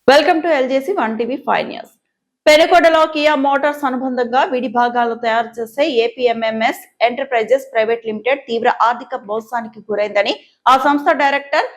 Welcome to LJC 1 TV 5 news. పెనుకొండలో Kia motors అనుబంధంగా విడి భాగాలు తయారు చేసే ఏపీఎంఎంఎస్ ఎంటర్ప్రైజెస్ ప్రైవేట్ లిమిటెడ్ తీవ్ర ఆర్థిక మోసానికి గురైందని ఆ సంస్థ డైరెక్టర్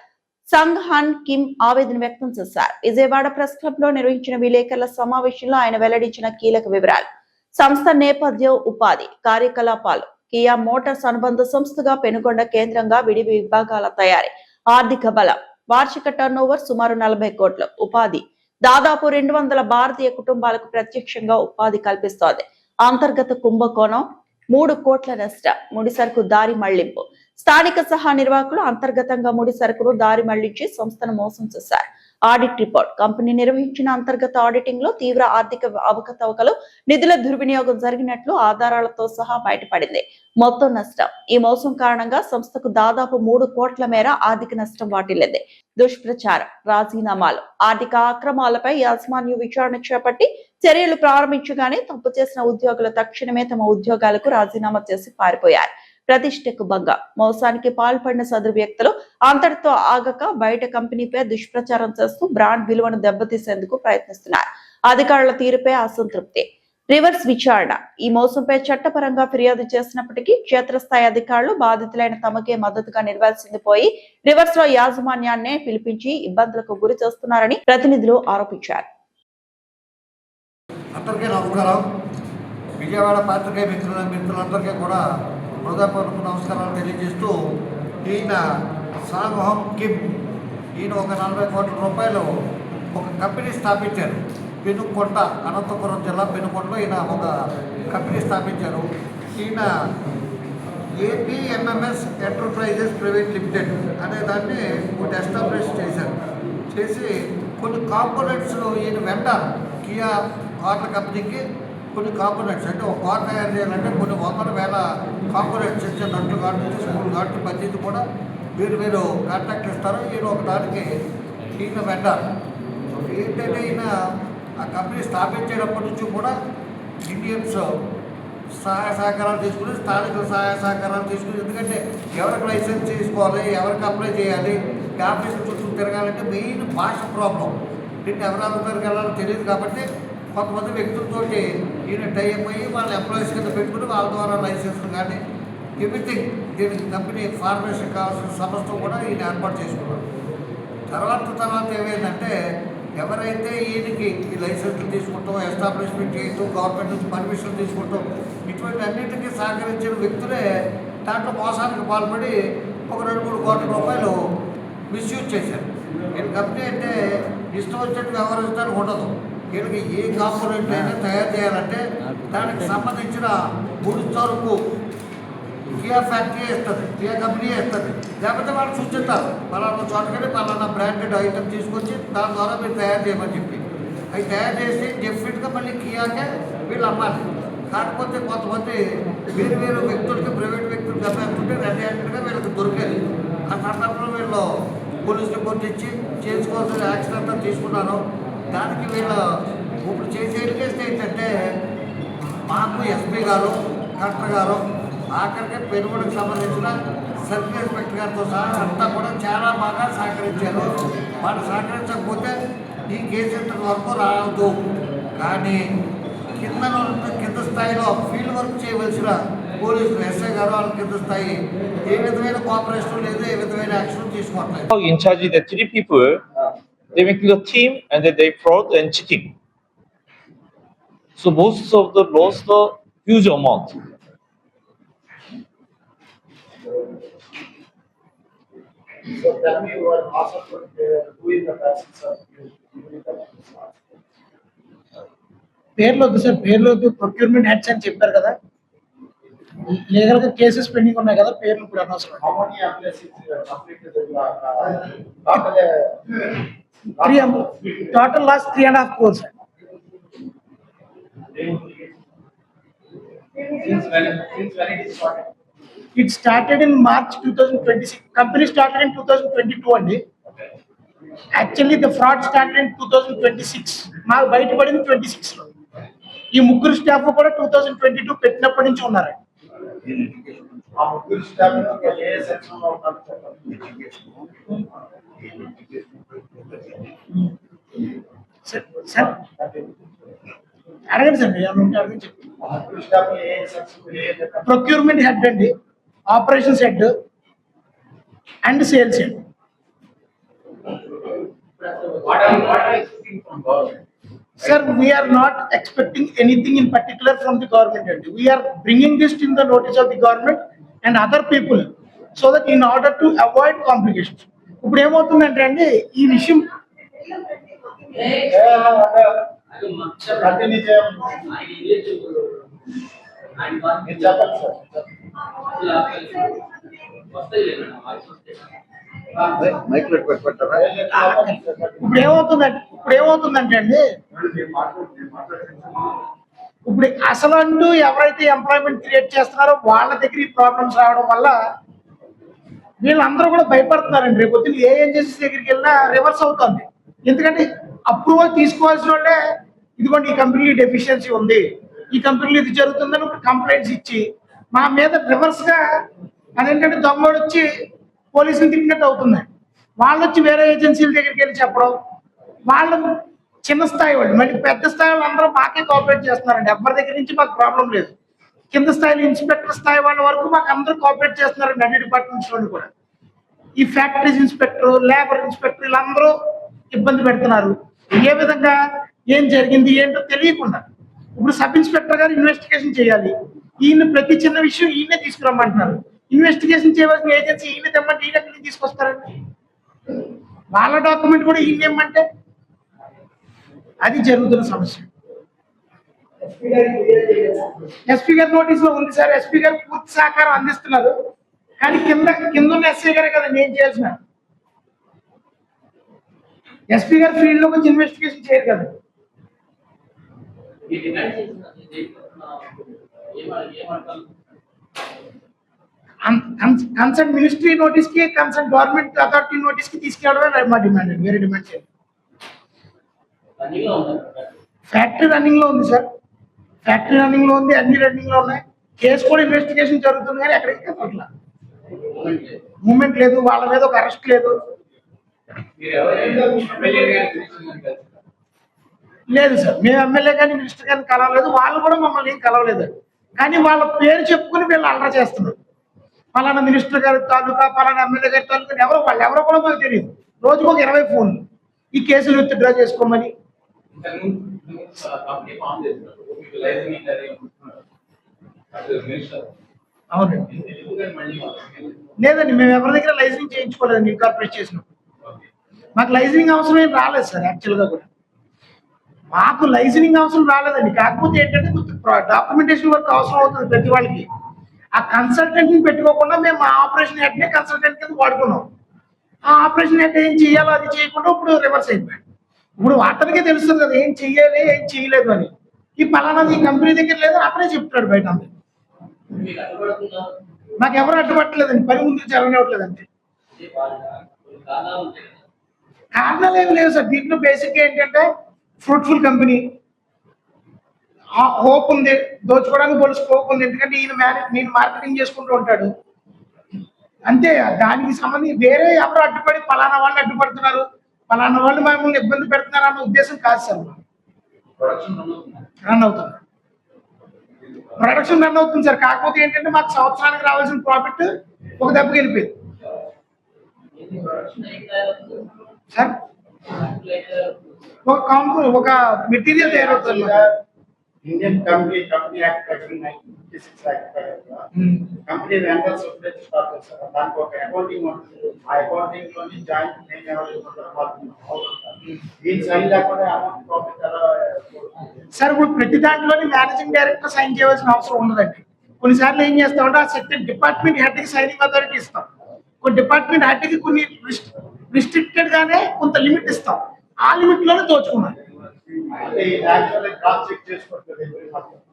సంగ్ హన్ కిమ్ ఆవేదన వ్యక్తం చేశారు. విజయవాడ ప్రెస్ క్లబ్ లో నిర్వహించిన విలేకరుల సమావేశంలో ఆయన వెల్లడించిన కీలక వివరాలు. సంస్థ నేపథ్యం, ఉపాధి, కార్యకలాపాలు. కియా మోటార్స్ అనుబంధ సంస్థగా పెనుకొండ కేంద్రంగా విడి విభాగాల తయారీ, ఆర్థిక బలం, వార్షిక టర్నోవర్ సుమారు 40 కోట్లు, ఉపాధి దాదాపు 200 భారతీయ కుటుంబాలకు ప్రత్యక్షంగా ఉపాధి కల్పిస్తోంది. అంతర్గత కుంభకోణం 3 కోట్ల నష్టం, ముడి సరుకు దారి మళ్లింపు. స్థానిక సహా నిర్వాహకులు అంతర్గతంగా ముడి సరుకును దారి మళ్లించి సంస్థను మోసం చేశారు. Audit report. కంపెనీ నిర్వహించిన అంతర్గత ఆడిటింగ్ లో తీవ్ర ఆర్థిక అవకతవకలు, నిధుల దుర్వినియోగం జరిగినట్లు ఆధారాలతో సహా బయటపడింది. మొత్తం నష్టం. ఈ మోసం కారణంగా సంస్థకు దాదాపు 3 కోట్ల మేర ఆర్థిక నష్టం వాటిల్లింది. దుష్ప్రచారం, రాజీనామాలు, ఆర్థిక అక్రమాలపై యాజమాన్యం విచారణ చేపట్టి చర్యలు ప్రారంభించగానే తప్పు చేసిన ఉద్యోగులు తక్షణమే తమ ఉద్యోగాలకు రాజీనామా చేసి పారిపోయారు. ప్రతిష్టకు భంగం. మోసానికి పాల్పడిన సదరు వ్యక్తులు అంతటితో ఆగక బయట కంపెనీపై దుష్ప్రచారం చేస్తూ బ్రాండ్ విలువను దెబ్బతీసేందుకు ప్రయత్నిస్తున్నారు. అధికారుల తీరుపై అసంతృప్తి. రివర్స్ విచారణ. ఈ మోసంపై చట్టపరంగా ఫిర్యాదు చేసినప్పటికీ క్షేత్రస్థాయి అధికారులు బాధితులైన తమకే మద్దతుగా నిలవాల్సింది పోయి రివర్స్ లో యాజమాన్యాన్నే పిలిపించి ఇబ్బందులకు గురి చేస్తున్నారని ప్రతినిధులు ఆరోపించారు. విజయవాడ పాత్రికేయ మిత్రులందరికీ కూడా హృదయపూర్వక నమస్కారాలు తెలియజేస్తూ, ఈయన సాంగ్ హన్ కిమ్ ఈయన ఒక 40 కోట్ల రూపాయలు ఒక కంపెనీ స్థాపించారు. పెనుకొండ, అనంతపురం జిల్లా పెనుకొండలో ఈయన ఒక కంపెనీ స్థాపించారు. ఈయన ఏపీఎంఎంఎస్ ఎంటర్ప్రైజెస్ ప్రైవేట్ లిమిటెడ్ అనే దాన్ని ఒకటి ఎస్టాబ్లిష్ చేసి కొన్ని కాంపోనెంట్స్ ఈయన వెండర్ కియా కార్ల కంపెనీకి కొన్ని కాంపోనెంట్స్, అంటే ఒక కార్ తయారు చేయాలంటే కొన్ని 100,000 కాంపోనెంట్స్ ఇచ్చే నట్లు కాటు, స్కూల్ కాటు, ప్రతిది కూడా మీరు కాంట్రాక్ట్ ఇస్తారు. ఈయన ఒక దానికి ఈయన వెండర్. ఏంటంటే ఈయన ఆ కంపెనీ స్థాపించేటప్పటి నుంచి కూడా ఇండియన్స్ సహాయ సహకారాలు తీసుకుని, స్థానికుల సహాయ సహకారాలు తీసుకుని, ఎందుకంటే ఎవరికి లైసెన్స్ తీసుకోవాలి, ఎవరికి అప్లై చేయాలి, ఆఫీసుల చుట్టూ తిరగాలంటే మెయిన్ భాష ప్రాబ్లం. దీన్ని ఎవరెవరికి వెళ్ళాలో తెలియదు కాబట్టి కొంతమంది వ్యక్తులతోటి ఈయన టైప్ అయ్యి వాళ్ళ ఎంప్లాయీస్ కింద పెట్టుకుని వాళ్ళ ద్వారా లైసెన్స్లు కానీ ఎవ్రీథింగ్ దీనికి కంపెనీ ఫార్మేషన్ కావాల్సిన సంస్థ కూడా ఈయన ఏర్పాటు చేసుకున్నారు. తర్వాత ఏమైందంటే ఎవరైతే ఈయనకి ఈ లైసెన్స్లు తీసుకుంటాం, ఎస్టాబ్లిష్మెంట్ చేయటం, గవర్నమెంట్ నుంచి పర్మిషన్ తీసుకుంటాం, ఇటువంటి అన్నింటికీ సహకరించిన వ్యక్తులే దాంట్లో మోసానికి పాల్పడి ఒక 2-3 కోట్ల రూపాయలు మిస్యూజ్ చేశారు. ఈ కంపెనీ అంటే ఇష్టం వచ్చినట్టు వ్యవహరించడానికి ఉండదు. వీళ్ళకి ఏ కాంపోనెంట్ అయినా తయారు చేయాలంటే దానికి సంబంధించిన ముడి సరుకు కియా ఫ్యాక్టరీ ఇస్తుంది, కియా కంపెనీ ఇస్తుంది. లేకపోతే వాళ్ళు సూచిస్తారు పలానా చోటకని పలానా బ్రాండెడ్ ఐటమ్ తీసుకొచ్చి దాని ద్వారా మీరు తయారు చేయమని చెప్పి అవి తయారు చేసి డెఫినెట్గా మళ్ళీ కియాకే వీళ్ళు అమ్మాలి. కాకపోతే కొంతమంది వేరు వ్యక్తులకి, ప్రైవేట్ వ్యక్తులకి అమ్మేస్తుంటే రెడ్ హ్యాండెడ్గా వీళ్ళకి దొరికేది. ఆ సందర్భంలో వీళ్ళు పోలీస్ రిపోర్ట్ ఇచ్చి చేసుకోవాల్సిన యాక్షన్ అంతా తీసుకున్నాను. దానికి వీళ్ళు ఇప్పుడు చేసే ఎలిగేషన్ ఏంటంటే మాకు ఎస్పీ గారు, కలెక్టర్ గారు, ఆఖరికి పెనుగొండకు సంబంధించిన సర్కిల్ ఇన్స్పెక్టర్ గారితో సహా అంతా కూడా చాలా బాగా సహకరించారు. వాళ్ళు సహకరించకపోతే ఈ కేసు వరకు రాదు. కానీ కింద స్థాయిలో ఫీల్డ్ వర్క్ చేయవలసిన పోలీసులు, ఎస్ఐ గారు, వాళ్ళ కింద స్థాయి ఏ విధమైన కోఆపరేషన్ లేదు, ఏ విధమైన యాక్షన్ తీసుకోవట్లేదు. In charge of the 3 people, they make the team and then they fraud and cheating. So most of them lost a huge amount. So tell me what also who is the person పేర్లొద్దు sir, పేర్లొద్దు. Procurement heads అని చెప్పారు కదా, legal గా cases pending ఉన్నాయి కదా, పేర్లు ఇప్పుడు అనవసరం. Total loss 3.5 crores. It started in March 2026. Company started in 2022 only. Actually, the fraud started in 2026. మాకు బయటపడింది 26 లో. ఈ ముగ్గురు స్టాఫ్ కూడా 2022 పెట్టినప్పటి నుంచి ఉన్నారు. ఆ ముగ్గురు స్టాఫ్ ఏ సెక్షన్ లో ఉన్నారు? సార్ అడగండి సార్ మీరు ఏమైనా ఉంటే అడగండి చెప్పండి. ప్రొక్యూర్మెంట్ హెడ్ అండి, operations head and sales head. Sir, we are not expecting anything in particular from the government. And we are bringing this in the notice of the government and other people so that in order to avoid complications. ఇప్పుడు ఏమవుతుందంటే అండి ఈ విషయం ఇప్పుడు ఏమవుతుందంటే అండి ఇప్పుడు అసలు అంటూ ఎవరైతే ఎంప్లాయ్మెంట్ క్రియేట్ చేస్తున్నారో వాళ్ళ దగ్గర ఈ ప్రాబ్లమ్స్ రావడం వల్ల వీళ్ళందరూ కూడా భయపడుతున్నారండి. రేపు పొద్దున్న ఏ ఏజెన్సీ దగ్గరికి వెళ్ళినా రివర్స్ అవుతుంది. ఎందుకంటే అప్రూవల్ తీసుకోవాల్సిన వాళ్ళే ఇదిగోండి ఈ కంపెనీ డెఫిషియన్సీ ఉంది, ఈ కంపెనీలో ఇది జరుగుతుందని ఇప్పుడు కంప్లైంట్స్ ఇచ్చి మా మీద రివర్స్ గా అదేంటంటే దొంగోడు వచ్చి పోలీసులు తిట్టినట్టు అవుతుంది. వాళ్ళు వచ్చి వేరే ఏజెన్సీల దగ్గరికి వెళ్ళి చెప్పడం, వాళ్ళు చిన్న స్థాయి వాళ్ళు మళ్ళీ పెద్ద స్థాయి వాళ్ళు అందరూ మాకే కోఆపరేట్ చేస్తున్నారండి. ఎవరి దగ్గర నుంచి మాకు ప్రాబ్లం లేదు. కింద స్థాయిలో ఇన్స్పెక్టర్ స్థాయి వాళ్ళ వరకు మాకు అందరూ కోఆపరేట్ చేస్తున్నారండి అన్ని డిపార్ట్మెంట్స్ లోని కూడా. ఈ ఫ్యాక్టరీస్ ఇన్స్పెక్టర్, లేబర్ ఇన్స్పెక్టర్ వీళ్ళందరూ ఇబ్బంది పెడుతున్నారు. ఏ విధంగా ఏం జరిగింది ఏంటో తెలియకుండా ఇప్పుడు సబ్ ఇన్స్పెక్టర్ గారు ఇన్వెస్టిగేషన్ చేయాలి. ఈయన ప్రతి చిన్న విషయం ఈయనే తీసుకురమ్మంటున్నారు. ఇన్వెస్టిగేషన్ చేయవలసిన ఏజెన్సీ ఈయన తెమ్మంటే ఈయన ఎక్కడి నుంచి తీసుకొస్తారండి? వాళ్ళ డాక్యుమెంట్ కూడా ఈయన ఏమంటే అది జరుగుతున్న సమస్య. ఎస్పీ గారి నోటీస్ లో ఉంది సార్. ఎస్పీ గారు పూర్తి సహకారం అందిస్తున్నారు. కానీ కింద ఉన్న ఎస్ఐ గారే కదా నేను చేయాల్సిన. ఎస్పీ గారు ఫీల్డ్ లోకి వచ్చి ఇన్వెస్టిగేషన్ చేయరు కదా. కన్సర్న్ మినిస్ట్రీ నోటీస్ కి, కన్సర్న్ గవర్నమెంట్ అథారిటీ నోటీస్ కి తీసుకెళ్ళడమే మా డిమాండ్ అండి. వేరే డిమాండ్ చేయాలి. ఫ్యాక్టరీ రన్నింగ్ లో ఉంది సార్. ఫ్యాక్టరీ రన్నింగ్ లో ఉంది, అన్ని రన్నింగ్ లో ఉన్నాయి. కేసు కూడా ఇన్వెస్టిగేషన్ జరుగుతుంది కానీ ఎక్కడికి అట్లా మూమెంట్ లేదు. వాళ్ళ మీద ఒక అరెస్ట్ లేదు. లేదు సార్, మేము ఎమ్మెల్యే కానీ మినిస్టర్ కానీ కలవలేదు. వాళ్ళు కూడా మమ్మల్ని ఏం కలవలేదు. కానీ వాళ్ళ పేరు చెప్పుకుని వీళ్ళు అల్లరి చేస్తున్నారు. పలానా మినిస్టర్ గారి తాలూకా, పలానా ఎమ్మెల్యే గారి తాలూకా ఎవరో వాళ్ళు ఎవరో కూడా మాకు తెలియదు. రోజుకు ఒక 20 ఫోన్లు ఈ కేసులు విత్డ్రా చేసుకోమని. అవునండి. లేదండి, మేము ఎవరి దగ్గర లైసెన్స్ చేయించుకోలేదండి. ఇన్కార్పొరేట్ చేసినప్పుడు మాకు లైసెన్సింగ్ అవసరం ఏం రాలేదు సార్. యాక్చువల్గా కూడా మాకు లైసెన్సింగ్ అవసరం రాలేదండి. కాకపోతే ఏంటంటే డాక్యుమెంటేషన్ వర్క్ అవసరం అవుతుంది ప్రతి వాళ్ళకి. ఆ కన్సల్టెంట్ ని పెట్టుకోకుండా మేము మా ఆపరేషన్ హెడ్ ని కన్సల్టెంట్ కింద వాడుకున్నాం. ఆ ఆపరేషన్ హెడ్ ఏం చేయాలో అది చేయకుండా ఇప్పుడు రివర్స్ అయిపోయాడు. ఇప్పుడు అతనికే తెలుస్తుంది కదా ఏం చెయ్యాలి ఏం చేయలేదు అని. ఈ పలానాది ఈ కంపెనీ దగ్గర లేదు అతనే చెప్తాడు బయట. అంతే, నాకు ఎవరు అడ్డుపట్టలేదండి. పని ముందు జరగనివ్వట్లేదండి. కారణాలు ఏమి లేవు సార్. దీంట్లో బేసిక్ ఏంటంటే ఫ్రూట్ఫుల్ కంపెనీ, హోప్ ఉంది, దోచుకోవడానికి బోల్ స్కోప్ ఉంది. ఎందుకంటే నేను మార్కెటింగ్ చేసుకుంటూ ఉంటాడు అంతే. దానికి సంబంధించి వేరే ఎవరు అడ్డుపడి పలానా వాళ్ళు అడ్డుపడుతున్నారు, పలానా వాళ్ళు మమ్మల్ని ఇబ్బంది పెడుతున్నారు అన్న ఉద్దేశం కాదు సార్. రన్ అవుతుంది, ప్రొడక్షన్ రన్ అవుతుంది సార్. కాకపోతే ఏంటంటే మాకు సంవత్సరానికి రావాల్సిన ప్రాఫిట్ ఒక దెబ్బకి వెళ్ళిపోయింది సార్. ఒక మెటీరియల్ తయారవుతుంది. Indian company act 1956 act company vendors start చేస్తారు. దానికి ఒక అకౌంటింగ్ ఉంటుంది. ఆ అకౌంటింగ్ లోని జాయింట్ మెయిన్ దీని సైన్ లేకుండా అమౌంట్ ప్రాఫిట్ ఎలా సార్? ఇప్పుడు ప్రతి దాంట్లోని మేనేజింగ్ డైరెక్టర్ సైన్ చేయవలసిన అవసరం ఉండదండి. కొన్నిసార్లు ఏం చేస్తామంటే ఆ సెక్టర్ డిపార్ట్మెంట్ హెడ్ కి సైనింగ్ అథారిటీ ఇస్తాం. కొన్ని డిపార్ట్మెంట్ హెడ్ కి కొన్ని రిస్ట్రిక్టెడ్ గానే కొంత లిమిట్ ఇస్తాం. ఆ లిమిట్ లోనే దోచుకున్నాం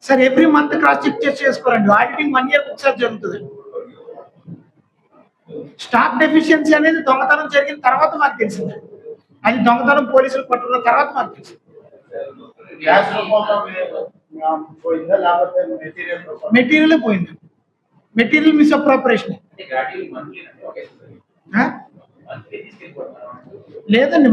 sir. Every month cross check చేసుకోరండి. ఆడిటింగ్ 1 year ఒకసారి జరుగుతుంది. స్టాక్ డెఫిషియన్సీ అనేది దొంగతనం జరిగిన తర్వాత మాకు తెలిసింది. అది దొంగతనం పోలీసులు పట్టుకున్న తర్వాత మాకు తెలిసింది. మెటీరియల్ పోయింది. మెటీరియల్ మిస్అప్రాపరేషన్ లేదండి.